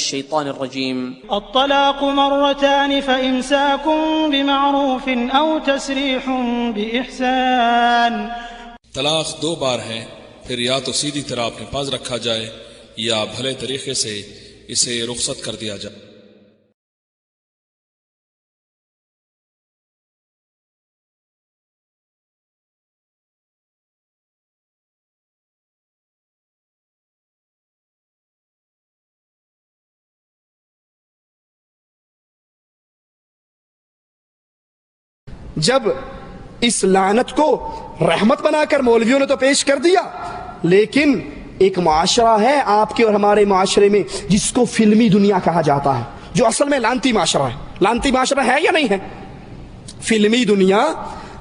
الشيطان الرجيم. الطلاق مرتان فإمساك بمعروف أو تسريح بإحسان. طلاق 2 بار ہے، پھر یا تو سیدھی طرح اپنے پاس رکھا جائے یا بھلے طریقے سے اسے رخصت کر دیا جائے. جب اس لعنت کو رحمت بنا کر مولویوں نے تو پیش کر دیا، لیکن ایک معاشرہ ہے آپ کے اور ہمارے معاشرے میں جس کو فلمی دنیا کہا جاتا ہے، جو اصل میں لعنتی معاشرہ ہے. لعنتی معاشرہ ہے یا نہیں ہے؟ فلمی دنیا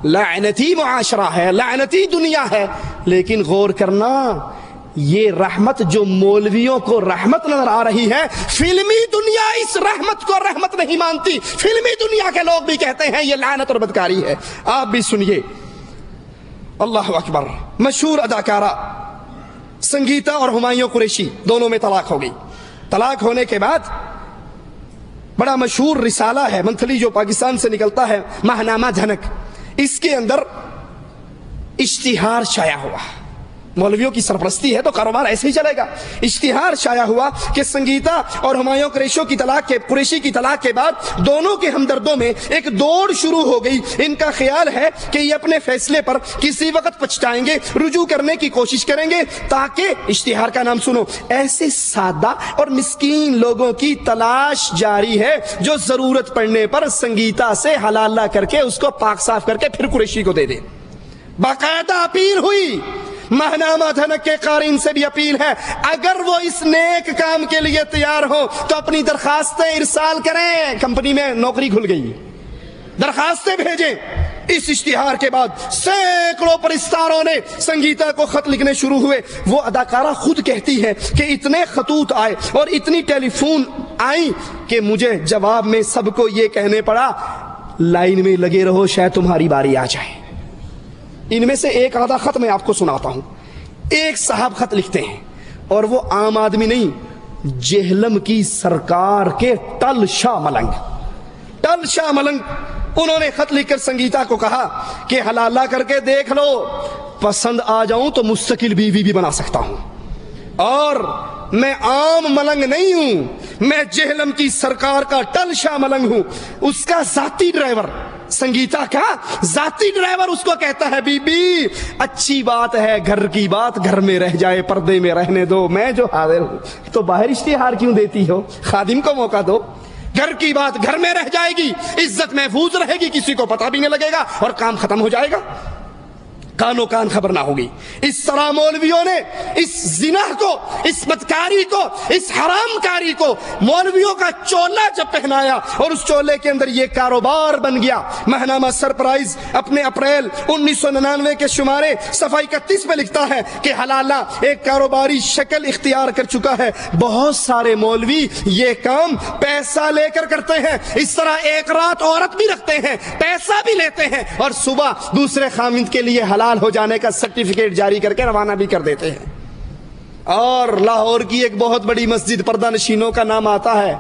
لعنتی معاشرہ ہے، لعنتی دنیا ہے. لیکن غور کرنا، یہ رحمت جو مولویوں کو رحمت نظر آ رہی ہے، فلمی دنیا اس رحمت کو رحمت نہیں مانتی. فلمی دنیا کے لوگ بھی کہتے ہیں یہ لعنت اور بدکاری ہے. آپ بھی سنیے. اللہ اکبر. مشہور اداکارہ سنگیتا اور ہمایوں قریشی دونوں میں طلاق ہو گئی. طلاق ہونے کے بعد بڑا مشہور رسالہ ہے منتھلی جو پاکستان سے نکلتا ہے، ماہنامہ دھنک. اس کے اندر اشتہار شائع ہوا. مولویوں کی سرپرستی ہے تو کاروبار ایسے ہی چلے گا. اشتہار شائع ہوا کہ سنگیتا اور ہمایوں قریشی کی طلاق کے بعد دونوں کے ہمدردوں میں ایک دوڑ شروع ہو گئی. ان کا خیال ہے کہ یہ اپنے فیصلے پر کسی وقت پچھتائیں گے، رجوع کرنے کی کوشش کریں گے، تاکہ اشتہار کا نام سنو، ایسے سادہ اور مسکین لوگوں کی تلاش جاری ہے جو ضرورت پڑنے پر سنگیتا سے حلالہ کر کے اس کو پاک صاف کر کے پھر قریشی کو دے دے. باقاعدہ اپیل ہوئی. ماہنامہ دھنک کے قارئین سے بھی اپیل ہے، اگر وہ اس نیک کام کے لیے تیار ہو تو اپنی درخواستیں ارسال کریں. کمپنی میں نوکری کھل گئی، درخواستیں بھیجیں. اس اشتہار کے بعد سینکڑوں پرستاروں نے سنگیتا کو خط لکھنے شروع ہوئے. وہ اداکارہ خود کہتی ہے کہ اتنے خطوط آئے اور اتنی ٹیلی فون آئی کہ مجھے جواب میں سب کو یہ کہنے پڑا، لائن میں لگے رہو شاید تمہاری باری آ جائے. ان میں سے ایک آدھا خط میں آپ کو سناتا ہوں. ایک صاحب خط لکھتے ہیں اور وہ عام آدمی نہیں، جہلم کی سرکار کے ٹل شاہ ملنگ. انہوں نے خط لکھ کر سنگیتا کو کہا کہ حلالہ کر کے دیکھ لو، پسند آ جاؤں تو مستقل بیوی بھی بنا سکتا ہوں. اور میں عام ملنگ نہیں ہوں، میں جہلم کی سرکار کا ٹل شاہ ملنگ ہوں. اس کا ذاتی ڈرائیور، سنگیتا کا ذاتی ڈرائیور اس کو کہتا ہے، بی بی اچھی بات ہے، گھر کی بات گھر میں رہ جائے، پردے میں رہنے دو، میں جو حاضر ہوں. تو باہر اشتہار کیوں دیتی ہو؟ خادم کو موقع دو. گھر کی بات گھر میں رہ جائے گی، عزت محفوظ رہے گی، کسی کو پتہ بھی نہیں لگے گا اور کام ختم ہو جائے گا، کانوں کان خبر نہ ہوگی. اس طرح مولویوں نے اس زنا کو، اس بدکاری کو، اس حرام کاری کو مولویوں کا چولا جب پہنایا اور اس چولے کے اندر یہ کاروبار بن گیا. ماہنامہ سرپرائز اپنے اپریل 1999 کے شمارے صفحہ 31 میں لکھتا ہے کہ حلالہ ایک کاروباری شکل اختیار کر چکا ہے. بہت سارے مولوی یہ کام پیسہ لے کر کرتے ہیں. اس طرح ایک رات عورت بھی رکھتے ہیں، پیسہ بھی لیتے ہیں اور صبح دوسرے خامند کے لیے حلال ہو جانے کا سرٹیفکیٹ جاری کر کے روانہ بھی کر دیتے ہیں. اور لاہور کی ایک بہت بڑی مسجد، پردہ نشینوں کا نام آتا ہے،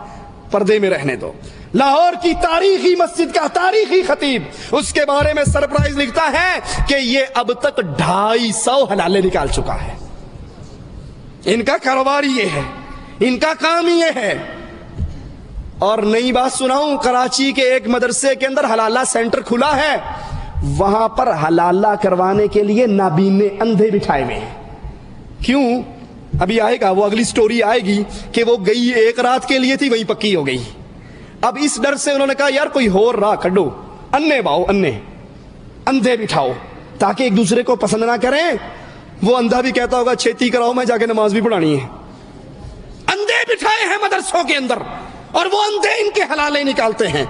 پردے میں رہنے دو. لاہور کی تاریخی مسجد کا تاریخی خطیب اس کے بارے میں سرپرائز لکھتا ہے کہ یہ اب تک 250 حلالے نکال چکا ہے. ان کا کاروبار یہ ہے، ان کا کام یہ ہے. اور نئی بات سناؤں، کراچی کے ایک مدرسے کے اندر حلالہ سینٹر کھلا ہے. وہاں پر حلالہ کروانے کے لیے نابینے اندھے بٹھائے ہوئے ہیں. کیوں؟ ابھی آئے گا، وہ اگلی سٹوری آئے گی کہ وہ گئی ایک رات کے لیے تھی، وہیں پکی ہو گئی. اب اس ڈر سے انہوں نے کہا یار کوئی اور راہ کڈو، انے باؤ، اندھے بٹھاؤ تاکہ ایک دوسرے کو پسند نہ کریں. وہ اندھا بھی کہتا ہوگا چھیتی کراؤ، میں جا کے نماز بھی پڑھانی ہے. اندھے بٹھائے ہیں مدرسوں کے اندر اور وہ اندھے ان کے حلالے نکالتے ہیں.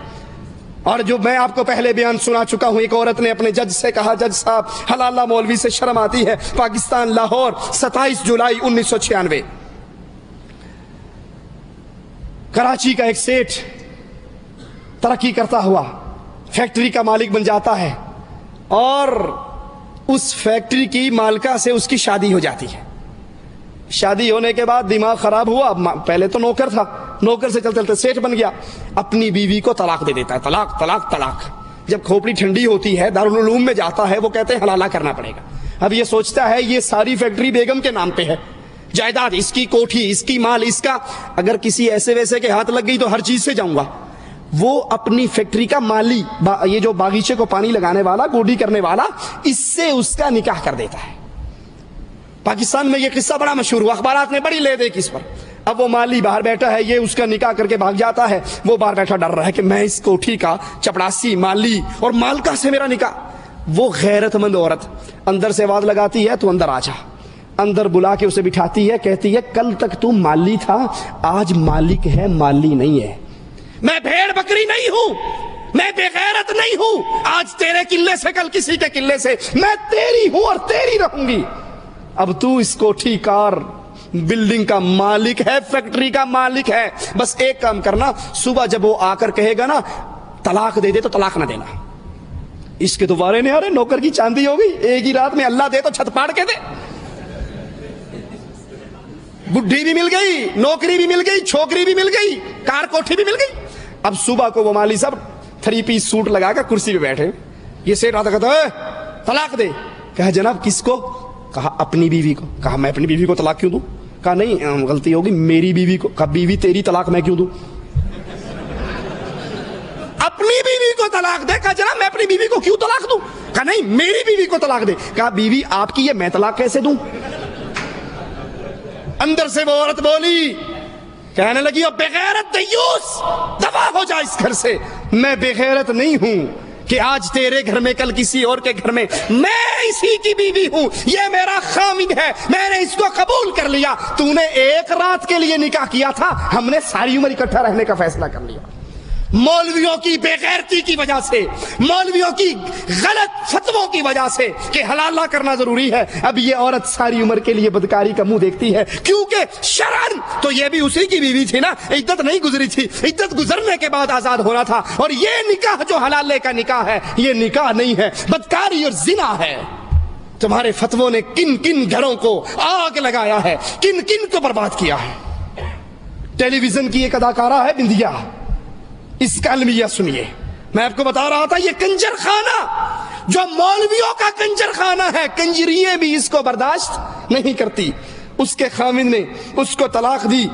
اور جو میں آپ کو پہلے بیان سنا چکا ہوں، ایک عورت نے اپنے جج سے کہا، جج صاحب حلالہ مولوی سے شرم آتی ہے. پاکستان، لاہور، 27 جولائی 1996. کراچی کا ایک سیٹ ترقی کرتا ہوا فیکٹری کا مالک بن جاتا ہے اور اس فیکٹری کی مالکہ سے اس کی شادی ہو جاتی ہے. شادی ہونے کے بعد دماغ خراب ہوا، پہلے تو نوکر تھا، نوکر سے چلتے چلتے سیٹ بن گیا، اپنی بیوی کو طلاق دے دیتا ہے، طلاق طلاق طلاق۔ جب کھوپڑی ٹھنڈی ہوتی ہے، دارالعلوم میں جاتا ہے، وہ کہتے ہیں حلالہ کرنا پڑے گا۔ اب یہ سوچتا ہے یہ ساری فیکٹری بیگم کے نام پہ ہے، جائیداد اس کی، کوٹھی اس کی، مال اس کا، اگر کسی ایسے ویسے کے ہاتھ لگ گئی تو ہر چیز سے جاؤں گا۔ وہ اپنی فیکٹری کا مالی، یہ جو باغیچے کو پانی لگانے والا، گوڈی کرنے والا، اس سے اس کا نکاح کر دیتا ہے۔ پاکستان میں یہ قصہ بڑا مشہور ہوا، اخبارات نے بڑی لے دے اس پر۔ اب وہ مالی باہر بیٹھا ہے، یہ اس کا نکاح کر کے بھاگ جاتا ہے، وہ باہر بیٹھا ڈر رہا ہے کہ میں اس کوٹھی کا چپڑاسی، مالی اور مالکہ سے میرا نکاح۔ وہ غیرت مند عورت اندر سے آواز لگاتی ہے تو اندر آ جا، اندر بلا کے اسے بٹھاتی ہے، کہتی ہے کل تک تو مالی تھا، آج مالک ہے، مالی نہیں ہے۔ میں بھیڑ بکری نہیں ہوں، میں بے غیرت نہیں ہوں، آج تیرے قلعے سے کل کسی کے قلعے سے، میں تیری ہوں اور تیری رہوں گی۔ اب تو اس کوٹھی کار بلڈنگ کا مالک ہے، فیکٹری کا مالک ہے، بس ایک کام کرنا، صبح جب وہ آ کر کہے گا نا طلاق دے دے تو طلاق نہ دینا۔ اس کے دوبارے نہیں آ رہے، نوکر کی چاندی ہو گئی، ایک ہی رات میں اللہ دے تو چھت پاڑ کے دے۔ بڈھی بھی مل گئی، نوکری بھی مل گئی، چھوکری بھی مل گئی، کار کوٹھی بھی مل گئی۔ اب صبح کو وہ مالی صاحب 3 پیس سوٹ لگا کر کرسی پہ بیٹھے، یہ سیٹ آتا کہتا ہے طلاق دے۔ کہا جناب کس کو؟ کہا اپنی بیوی کو۔ کہا میں اپنی بیوی کو طلاق کیوں دوں؟ کہا نہیں غلطی ہوگی، میری بیوی کو۔ کہا بیوی تیری، طلاق میں کیوں دوں؟ اپنی بیوی کو طلاق دے۔ کہا جناب میں اپنی بیوی کو کیوں طلاق دوں؟ کہا نہیں میری بیوی کو طلاق دے۔ کہا بیوی آپ کی ہے، میں طلاق کیسے دوں؟ اندر سے وہ عورت بولی، کہنے لگی بغیرت دیوس، دفع ہو جا اس گھر سے۔ میں بغیرت نہیں ہوں کہ آج تیرے گھر میں کل کسی اور کے گھر میں، میں اسی کی بیوی ہوں، یہ میرا خاوند ہے، میں نے اس کو قبول کر لیا۔ تو نے ایک رات کے لیے نکاح کیا تھا، ہم نے ساری عمر اکٹھا رہنے کا فیصلہ کر لیا۔ مولویوں کی بے غیرتی کی وجہ سے، مولویوں کی غلط فتووں کی وجہ سے کہ حلالہ کرنا ضروری ہے، اب یہ عورت ساری عمر کے لیے بدکاری کا منہ دیکھتی ہے، کیونکہ شرعاً تو یہ بھی اسی کی بیوی تھی نا، عدت نہیں گزری تھی، عدت گزرنے کے بعد آزاد ہونا تھا، اور یہ نکاح جو حلالے کا نکاح ہے یہ نکاح نہیں ہے، بدکاری اور زنا ہے۔ تمہارے فتووں نے کن کن گھروں کو آگ لگایا ہے، کن کن کو برباد کیا ہے۔ ٹیلی ویژن کی ایک اداکارہ ہے بندیا، اس کا المیہ سنیے، میں آپ کو بتا رہا تھا، یہ کنجر خانہ جو مولویوں کا کنجر خانہ ہے، کنجریے بھی اس کو برداشت نہیں کرتی۔ اس کے خاوند نے اس کو طلاق دی،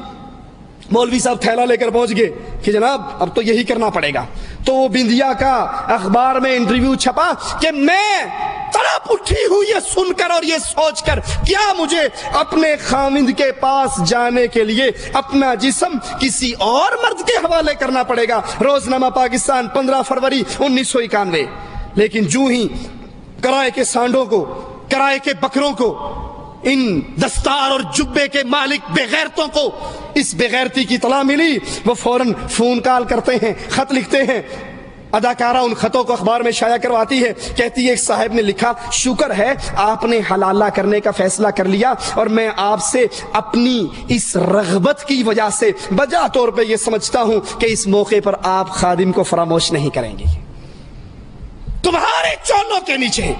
مولوی صاحب تھیلا لے کر پہنچ گئے کہ جناب اب تو یہی کرنا پڑے گا۔ تو وہ بندیا کا اخبار میں انٹرویو چھپا کہ میں تڑپ اٹھی ہوں یہ سن کر اور یہ سوچ کر، کیا مجھے اپنے خاوند کے پاس جانے کے لیے اپنا جسم کسی اور مرد کے حوالے کرنا پڑے گا۔ روزنامہ پاکستان 15 فروری 1991۔ لیکن جو ہی کرائے کے سانڈوں کو، کرائے کے بکروں کو، ان دستار اور جبے کے مالک بغیرتوں کو اس بغیرتی کی اطلاع ملی، وہ فوراً فون کال کرتے ہیں، خط لکھتے ہیں۔ اداکارہ ان خطوں کو اخبار میں شائع کرواتی ہے، کہتی ہے ایک صاحب نے لکھا، شکر ہے آپ نے حلالہ کرنے کا فیصلہ کر لیا، اور میں آپ سے اپنی اس رغبت کی وجہ سے بجا طور پہ یہ سمجھتا ہوں کہ اس موقع پر آپ خادم کو فراموش نہیں کریں گے۔ تمہارے چولوں کے نیچے،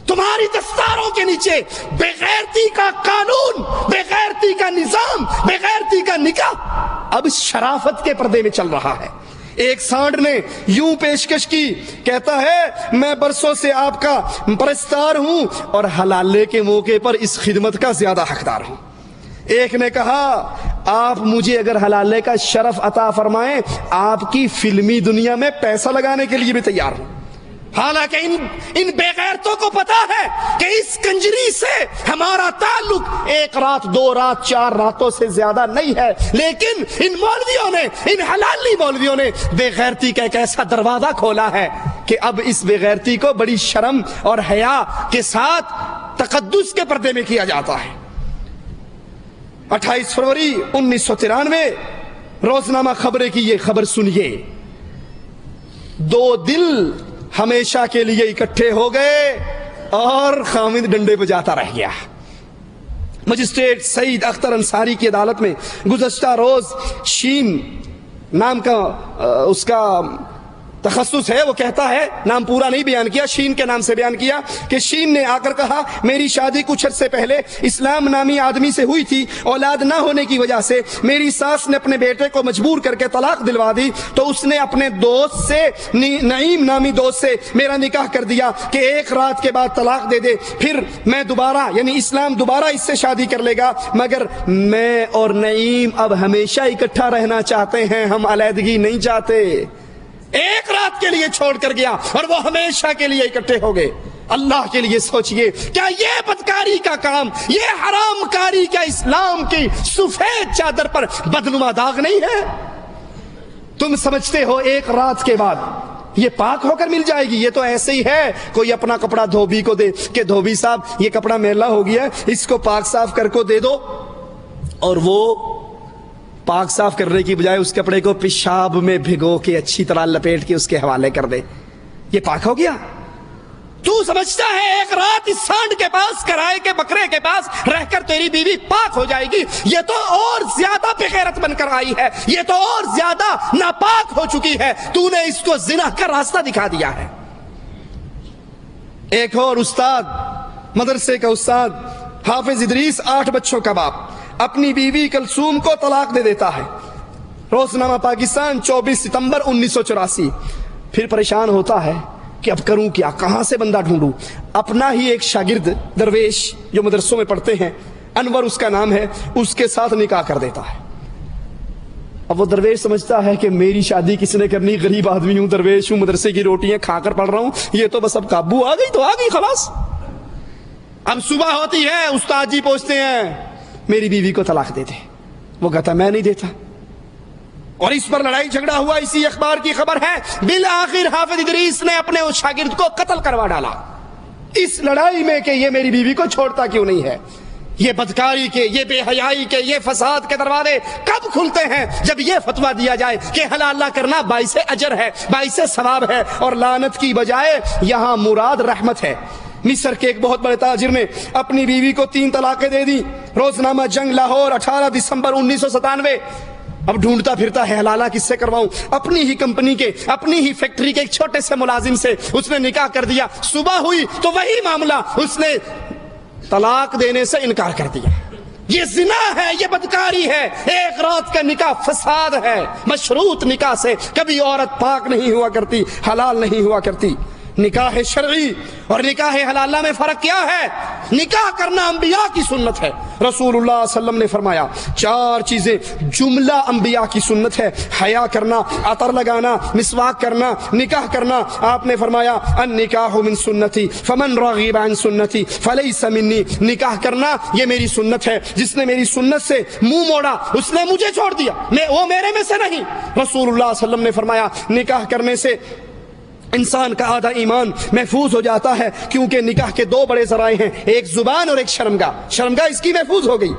تمہاری دستاروں کے نیچے بغیرتی کا قانون، بغیرتی کا نظام، بغیرتی کا نکاح اب شرافت کے پردے میں چل رہا ہے۔ ایک سانڈ نے یوں پیشکش کی، کہتا ہے میں برسوں سے آپ کا پرستار ہوں اور حلالے کے موقع پر اس خدمت کا زیادہ حقدار ہوں۔ ایک نے کہا آپ مجھے اگر حلالے کا شرف عطا فرمائیں، آپ کی فلمی دنیا میں پیسہ لگانے کے لیے بھی تیار ہوں۔ حالانکہ ان بے غیرتوں کو پتا ہے کہ اس کنجری سے ہمارا تعلق 1 رات 2 رات 4 راتوں سے زیادہ نہیں ہے، لیکن ان مولویوں نے، ان حلالی مولویوں نے بے غیرتی کا ایک ایسا دروازہ کھولا ہے کہ اب اس بے غیرتی کو بڑی شرم اور حیا کے ساتھ تقدس کے پردے میں کیا جاتا ہے۔ 28 فروری 1993 روزنامہ خبریں کی یہ خبر سنیے، 2 دل ہمیشہ کے لیے اکٹھے ہو گئے اور خاوند ڈنڈے بجاتا رہ گیا۔ مجسٹریٹ سعید اختر انصاری کی عدالت میں گزشتہ روز شین نام کا اس کا تخصص ہے، وہ کہتا ہے، نام پورا نہیں بیان کیا، شین کے نام سے بیان کیا کہ شین نے آ کر کہا میری شادی کچھ عرصے پہلے اسلام نامی آدمی سے ہوئی تھی، اولاد نہ ہونے کی وجہ سے میری ساس نے اپنے بیٹے کو مجبور کر کے طلاق دلوا دی، تو اس نے اپنے دوست سے، نعیم نامی دوست سے میرا نکاح کر دیا کہ ایک رات کے بعد طلاق دے دے، پھر میں دوبارہ یعنی اسلام دوبارہ اس سے شادی کر لے گا، مگر میں اور نعیم اب ہمیشہ اکٹھا رہنا چاہتے ہیں، ہم علیحدگی نہیں چاہتے۔ ایک رات کے لیے چھوڑ کر گیا اور وہ ہمیشہ کے لیے اکٹھے ہو گئے۔ اللہ کے لیے سوچئے، کیا یہ بدکاری کا کام، یہ حرام کاری کیا اسلام کی سفید چادر پر بدنما داغ نہیں ہے؟ تم سمجھتے ہو ایک رات کے بعد یہ پاک ہو کر مل جائے گی؟ یہ تو ایسے ہی ہے، کوئی اپنا کپڑا دھوبی کو دے کہ دھوبی صاحب یہ کپڑا میلا ہو گیا، اس کو پاک صاف کر کو دے دو، اور وہ پاک صاف کرنے کی بجائے اس کپڑے کو پیشاب میں بھگو کے اچھی طرح لپیٹ کے اس کے حوالے کر دے، یہ پاک ہو گیا؟ تو سمجھتا ہے ایک رات اس سانڈ کے پاس، کرائے کے بکرے کے پاس رہ کر تیری بیوی پاک ہو جائے گی؟ یہ تو اور زیادہ بے غیرت بن کر آئی ہے، یہ تو اور زیادہ ناپاک ہو چکی ہے، تو نے اس کو زنا کا راستہ دکھا دیا ہے۔ ایک اور استاد، مدرسے کا استاد حافظ ادریس، 8 بچوں کا باپ، اپنی بیوی کلثوم کو طلاق دے دیتا ہے۔ روزنامہ پاکستان 24 ستمبر 1984۔ پھر پریشان ہوتا ہے کہ اب کروں کیا، کہاں سے بندہ ڈھونڈوں؟ اپنا ہی ایک شاگرد درویش جو مدرسوں میں پڑھتے ہیں، انور اس کا نام ہے، اس کے ساتھ نکاح کر دیتا ہے۔ اب وہ درویش سمجھتا ہے کہ میری شادی کس نے کرنی، غریب آدمی ہوں، درویش ہوں، مدرسے کی روٹیاں کھا کر پڑھ رہا ہوں، یہ تو بس اب قابو آ گئی تو آ گئی، خلاص۔ اب صبح ہوتی ہے، استاد جی پوچھتے ہیں میری بیوی کو طلاق دے دے، وہ کہتا میں نہیں دیتا، اور اس پر لڑائی جھگڑا ہوا، اسی اخبار کی خبر ہے۔ بالآخر حافظ ادریس نے اپنے اس شاگرد کو قتل کروا ڈالا اس لڑائی میں کہ یہ میری بیوی کو چھوڑتا کیوں نہیں ہے۔ یہ بدکاری کے، یہ بے حیائی کے، یہ فساد کے دروازے کب کھلتے ہیں؟ جب یہ فتویٰ دیا جائے کہ حلال کرنا باعث اجر ہے، باعث ثواب ہے، اور لعنت کی بجائے یہاں مراد رحمت ہے۔ مصر کے ایک بہت بڑے تاجر نے اپنی بیوی کو 3 طلاقیں دے دی۔ روزنامہ جنگ لاہور 18 دسمبر 1997۔ اب ڈھونڈتا پھرتا ہے حلالہ کس سے کرواؤں، اپنی ہی کمپنی کے، اپنی ہی فیکٹری کے ایک چھوٹے سے ملازم سے اس نے نکاح کر دیا۔ صبح ہوئی تو وہی معاملہ، اس نے طلاق دینے سے انکار کر دیا۔ یہ زنا ہے، یہ بدکاری ہے، ایک رات کا نکاح فساد ہے۔ مشروط نکاح سے کبھی عورت پاک نہیں ہوا کرتی، حلال نہیں ہوا کرتی۔ نکاح شرعی اور نکاح حلالہ میں فرق کیا ہے؟ نکاح کرنا انبیاء کی سنت ہے۔ رسول اللہ صلی اللہ علیہ وسلم نے فرمایا 4 چیزیں جملہ انبیاء کی سنت ہے: حیا کرنا، عطر لگانا، مسواک کرنا، نکاح کرنا۔ آپ نے فرمایا النکاح من سنتی فمن رغب عن سنتی فلیس منی، نکاح کرنا یہ میری سنت ہے، جس نے میری سنت سے منہ موڑا اس نے مجھے چھوڑ دیا، وہ میرے میں سے نہیں۔ رسول اللہ صلی اللہ علیہ وسلم نے فرمایا نکاح کرنے سے انسان کا آدھا ایمان محفوظ ہو جاتا ہے، کیونکہ نکاح کے 2 بڑے ذرائع ہیں، ایک زبان اور ایک شرمگاہ۔ شرمگاہ اس کی محفوظ ہو گئی۔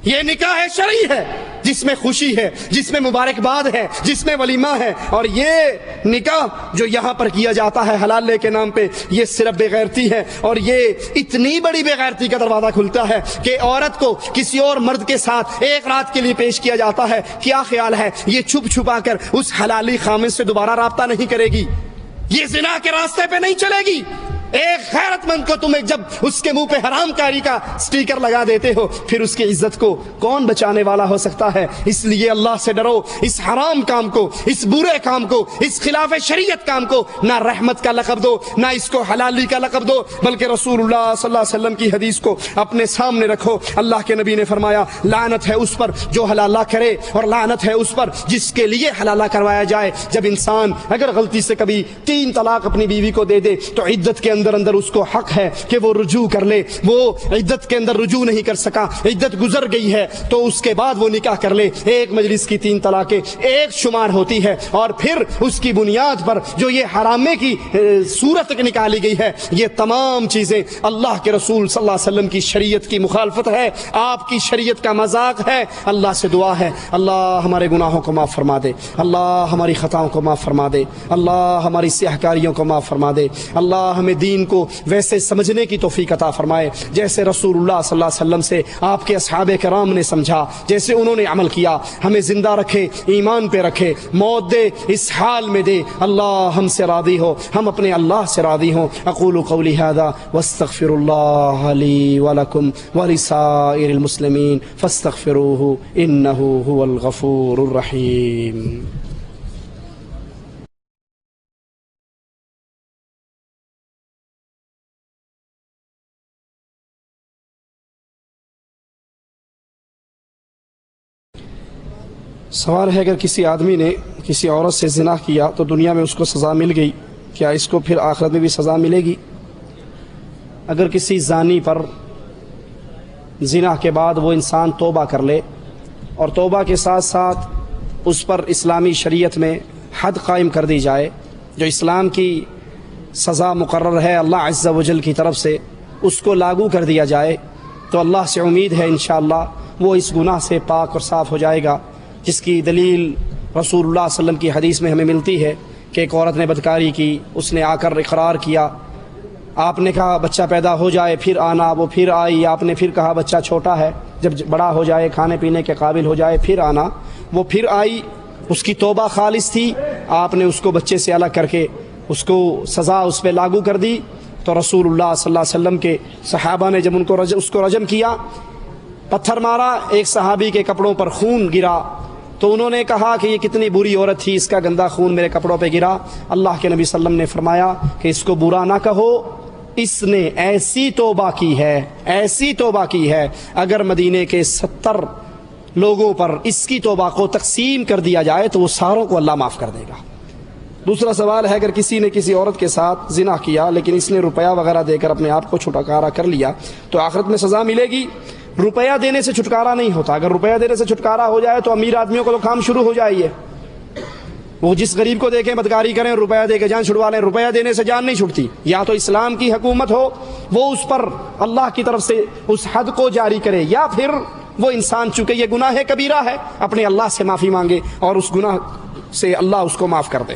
یہ نکاح شرعی ہے جس میں خوشی ہے، جس میں مبارکباد ہے، جس میں ولیمہ ہے، اور یہ نکاح جو یہاں پر کیا جاتا ہے حلالے کے نام پہ، یہ صرف بے غیرتی ہے، اور یہ اتنی بڑی بے غیرتی کا دروازہ کھلتا ہے کہ عورت کو کسی اور مرد کے ساتھ ایک رات کے لیے پیش کیا جاتا ہے۔ کیا خیال ہے یہ چھپ چھپا کر اس حلالی خامد سے دوبارہ رابطہ نہیں کرے گی؟ یہ زنا کے راستے پہ نہیں چلے گی۔ ایک غیرت مند کو تم جب اس کے منہ پہ حرام کاری کا سٹیکر لگا دیتے ہو، پھر اس کی عزت کو کون بچانے والا ہو سکتا ہے؟ اس لیے اللہ سے ڈرو، اس حرام کام کو، اس برے کام کو، اس خلاف شریعت کام کو نہ رحمت کا لقب دو، نہ اس کو حلالی کا لقب دو، بلکہ رسول اللہ صلی اللہ علیہ وسلم کی حدیث کو اپنے سامنے رکھو۔ اللہ کے نبی نے فرمایا لعنت ہے اس پر جو حلالہ کرے، اور لعنت ہے اس پر جس کے لیے حلالہ کروایا جائے۔ جب انسان اگر غلطی سے کبھی 3 طلاق اپنی بیوی کو دے دے تو عدت کے اندر اس کو حق ہے کہ وہ رجوع کر لے۔ وہ عدت کے اندر رجوع نہیں کر سکا، عدت گزر گئی ہے، تو اس کے بعد وہ نکاح کر لے۔ ایک مجلس کی 3 طلاقیں ایک شمار ہوتی ہے، اور پھر اس کی بنیاد پر جو یہ حرامے کی صورت نکالی گئی ہے، یہ تمام چیزیں اللہ کے رسول صلی اللہ علیہ وسلم کی شریعت کی مخالفت ہے، آپ کی شریعت کا مذاق ہے۔ اللہ سے دعا ہے اللہ ہمارے گناہوں کو معاف فرما دے، اللہ ہماری خطاؤں کو معاف فرما دے، اللہ ہماری سیاہ کاریوں کو معاف فرما دے، اللہ ہمیں دین کو ویسے سمجھنے کی توفیق عطا فرمائے جیسے رسول اللہ صلی اللہ علیہ وسلم سے آپ کے اصحاب کرام نے سمجھا، جیسے انہوں نے عمل کیا۔ ہمیں زندہ رکھے، ایمان پہ رکھے، موت دے اس حال میں دے اللہ ہم سے راضی ہو، ہم اپنے اللہ سے راضی ہوں۔ اقول قولی ھذا واستغفر اللہ لی ولکم ولسائر المسلمین فاستغفروہ انہ هو الغفور الرحیم۔ سوال ہے، اگر کسی آدمی نے کسی عورت سے زنا کیا تو دنیا میں اس کو سزا مل گئی، کیا اس کو پھر آخرت میں بھی سزا ملے گی؟ اگر کسی زانی پر زنا کے بعد وہ انسان توبہ کر لے اور توبہ کے ساتھ ساتھ اس پر اسلامی شریعت میں حد قائم کر دی جائے، جو اسلام کی سزا مقرر ہے اللہ عز و جل کی طرف سے، اس کو لاگو کر دیا جائے، تو اللہ سے امید ہے انشاءاللہ وہ اس گناہ سے پاک اور صاف ہو جائے گا، جس کی دلیل رسول اللہ صلی اللہ علیہ وسلم کی حدیث میں ہمیں ملتی ہے کہ ایک عورت نے بدکاری کی، اس نے آ کر اقرار کیا، آپ نے کہا بچہ پیدا ہو جائے پھر آنا، وہ پھر آئی، آپ نے پھر کہا بچہ چھوٹا ہے، جب بڑا ہو جائے کھانے پینے کے قابل ہو جائے پھر آنا، وہ پھر آئی، اس کی توبہ خالص تھی، آپ نے اس کو بچے سے الگ کر کے اس کو سزا اس پہ لاگو کر دی، تو رسول اللہ صلی اللہ علیہ وسلم کے صحابہ نے جب اس کو رجم کیا، پتھر مارا، ایک صحابی کے کپڑوں پر خون گرا، تو انہوں نے کہا کہ یہ کتنی بری عورت تھی، اس کا گندا خون میرے کپڑوں پہ گرا۔ اللہ کے نبی صلی اللہ علیہ وسلم نے فرمایا کہ اس کو برا نہ کہو، اس نے ایسی توبہ کی ہے، ایسی توبہ کی ہے، اگر مدینے کے 70 لوگوں پر اس کی توبہ کو تقسیم کر دیا جائے تو وہ ساروں کو اللہ معاف کر دے گا۔ دوسرا سوال ہے، اگر کسی نے کسی عورت کے ساتھ زنا کیا لیکن اس نے روپیہ وغیرہ دے کر اپنے آپ کو چھٹکارا کر لیا تو آخرت میں سزا ملے گی؟ روپیہ دینے سے چھٹکارا نہیں ہوتا، اگر روپیہ دینے سے چھٹکارا ہو جائے تو امیر آدمیوں کو تو کام شروع ہو جائے، وہ جس غریب کو دیکھیں بدکاری کریں، روپیہ دے کے جان چھڑوا لیں، روپیہ دینے سے جان نہیں چھٹتی۔ یا تو اسلام کی حکومت ہو، وہ اس پر اللہ کی طرف سے اس حد کو جاری کرے، یا پھر وہ انسان چونکہ یہ گناہ کبیرہ ہے اپنے اللہ سے معافی مانگے اور اس گناہ سے اللہ اس کو معاف کر دے۔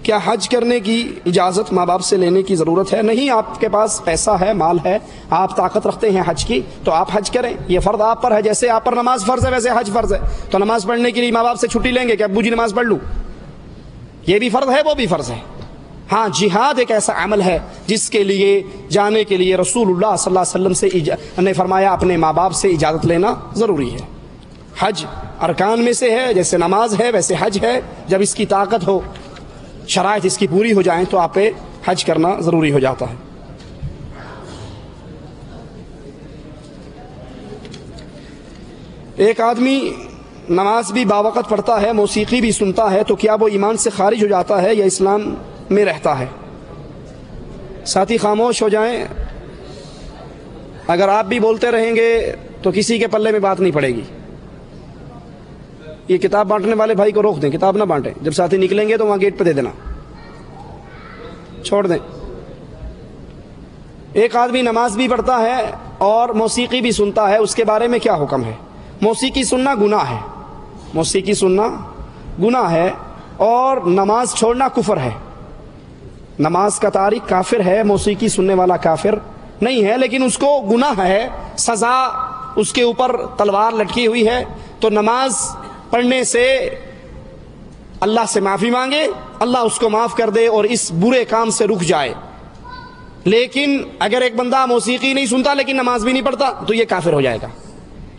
کیا حج کرنے کی اجازت ماں باپ سے لینے کی ضرورت ہے؟ نہیں، آپ کے پاس پیسہ ہے، مال ہے، آپ طاقت رکھتے ہیں حج کی، تو آپ حج کریں، یہ فرض آپ پر ہے، جیسے آپ پر نماز فرض ہے ویسے حج فرض ہے، تو نماز پڑھنے کے لیے ماں باپ سے چھٹی لیں گے کہ ابو جی نماز پڑھ لوں، یہ بھی فرض ہے وہ بھی فرض ہے۔ ہاں، جہاد ایک ایسا عمل ہے جس کے لیے جانے کے لیے رسول اللہ صلی اللہ علیہ وسلم سے نے فرمایا اپنے ماں باپ سے اجازت لینا ضروری ہے۔ حج ارکان میں سے ہے، جیسے نماز ہے ویسے حج ہے، جب اس کی طاقت ہو، شرائط اس کی پوری ہو جائیں تو آپ پہ حج کرنا ضروری ہو جاتا ہے۔ ایک آدمی نماز بھی باوقت پڑھتا ہے، موسیقی بھی سنتا ہے، تو کیا وہ ایمان سے خارج ہو جاتا ہے یا اسلام میں رہتا ہے؟ ساتھی خاموش ہو جائیں، اگر آپ بھی بولتے رہیں گے تو کسی کے پلے میں بات نہیں پڑے گی۔ یہ کتاب بانٹنے والے بھائی کو روک دیں، کتاب نہ بانٹیں، جب ساتھی نکلیں گے تو وہاں گیٹ پہ دے دینا، چھوڑ دیں۔ ایک آدمی نماز بھی پڑھتا ہے اور موسیقی بھی سنتا ہے، اس کے بارے میں کیا حکم ہے؟ موسیقی سننا گناہ ہے، موسیقی سننا گناہ ہے، اور نماز چھوڑنا کفر ہے۔ نماز کا تارک کافر ہے، موسیقی سننے والا کافر نہیں ہے، لیکن اس کو گناہ ہے، سزا اس کے اوپر تلوار لٹکی ہوئی ہے، تو نماز پڑھنے سے اللہ سے معافی مانگے، اللہ اس کو معاف کر دے اور اس برے کام سے رک جائے۔ لیکن اگر ایک بندہ موسیقی نہیں سنتا لیکن نماز بھی نہیں پڑھتا تو یہ کافر ہو جائے گا۔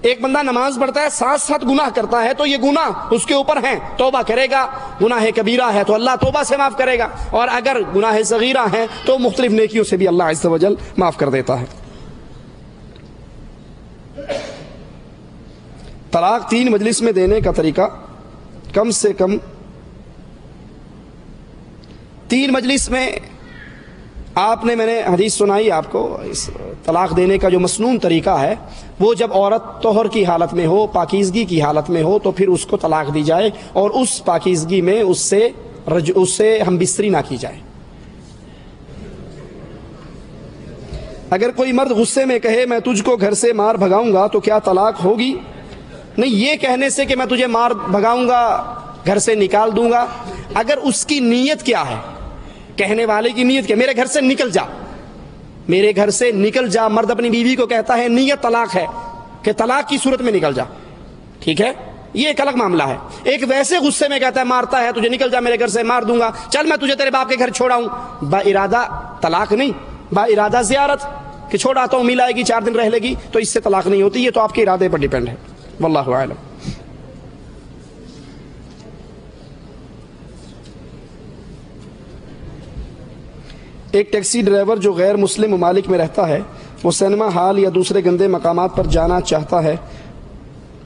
ایک بندہ نماز پڑھتا ہے ساتھ ساتھ گناہ کرتا ہے تو یہ گناہ اس کے اوپر ہیں، توبہ کرے گا، گناہ کبیرہ ہے تو اللہ توبہ سے معاف کرے گا، اور اگر گناہ صغیرہ ہیں تو مختلف نیکیوں سے بھی اللہ عز و جل معاف کر دیتا ہے۔ طلاق 3 مجلس میں دینے کا طریقہ، کم سے کم 3 مجلس میں آپ نے، میں نے حدیث سنائی آپ کو، اس طلاق دینے کا جو مسنون طریقہ ہے وہ جب عورت طہر کی حالت میں ہو، پاکیزگی کی حالت میں ہو، تو پھر اس کو طلاق دی جائے اور اس پاکیزگی میں اس سے ہم بستری نہ کی جائے۔ اگر کوئی مرد غصے میں کہے میں تجھ کو گھر سے مار بھگاؤں گا تو کیا طلاق ہوگی؟ نہیں، یہ کہنے سے کہ میں تجھے مار بھگاؤں گا، گھر سے نکال دوں گا. اگر اس کی نیت کیا ہے, کہنے والے کی نیت کیا, میرے گھر سے نکل جا, میرے گھر سے نکل جا. مرد اپنی بیوی کو کہتا ہے نیت طلاق ہے کہ طلاق کی صورت میں نکل جا, ٹھیک ہے, یہ ایک الگ معاملہ ہے. ایک ویسے غصے میں کہتا ہے مارتا ہے تجھے, نکل جا میرے گھر سے, مار دوں گا, چل میں تجھے تیرے باپ کے گھر چھوڑا ہوں. با ارادہ طلاق نہیں, با ارادہ زیارت, کہ چھوڑ آتا ہوں, مل آئے گی, 4 دن رہ لے گی, تو اس سے طلاق نہیں ہوتی. یہ تو آپ کے ارادے پر ڈیپینڈ ہے. واللہ اعلم. ایک ٹیکسی ڈرائیور جو غیر مسلم ممالک میں رہتا ہے, وہ سینما ہال یا دوسرے گندے مقامات پر جانا چاہتا ہے,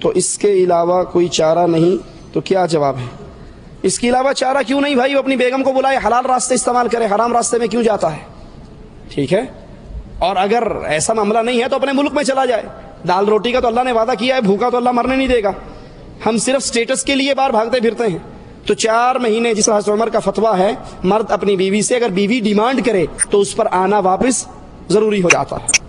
تو اس کے علاوہ کوئی چارہ نہیں, تو کیا جواب ہے؟ اس کے علاوہ چارہ کیوں نہیں بھائی, وہ اپنی بیگم کو بلائے, حلال راستے استعمال کرے, حرام راستے میں کیوں جاتا ہے, ٹھیک ہے. اور اگر ایسا معاملہ نہیں ہے تو اپنے ملک میں چلا جائے. دال روٹی کا تو اللہ نے وعدہ کیا ہے, بھوکا تو اللہ مرنے نہیں دے گا. ہم صرف سٹیٹس کے لیے باہر بھاگتے پھرتے ہیں. تو 4 مہینے, جس حضرت عمر کا فتویٰ ہے, مرد اپنی بیوی سے اگر بیوی ڈیمانڈ کرے تو اس پر آنا واپس ضروری ہو جاتا ہے.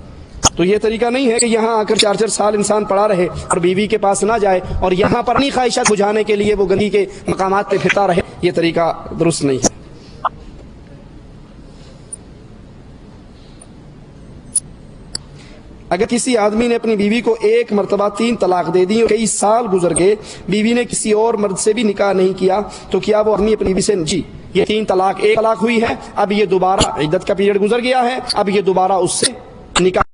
تو یہ طریقہ نہیں ہے کہ یہاں آ کر 4 سال انسان پڑا رہے اور بیوی کے پاس نہ جائے, اور یہاں پر اپنی خواہشات بجھانے کے لیے وہ گندگی کے مقامات پہ پھرتا رہے. یہ طریقہ درست نہیں ہے. اگر کسی آدمی نے اپنی بیوی کو 1 مرتبہ 3 طلاق دے دی اور کئی سال گزر گئے, بیوی نے کسی اور مرد سے بھی نکاح نہیں کیا, تو کیا وہ اپنی بیوی سے, جی یہ 3 طلاق 1 طلاق ہوئی ہے, اب یہ دوبارہ عدت کا پیریڈ گزر گیا ہے, اب یہ دوبارہ اس سے نکاح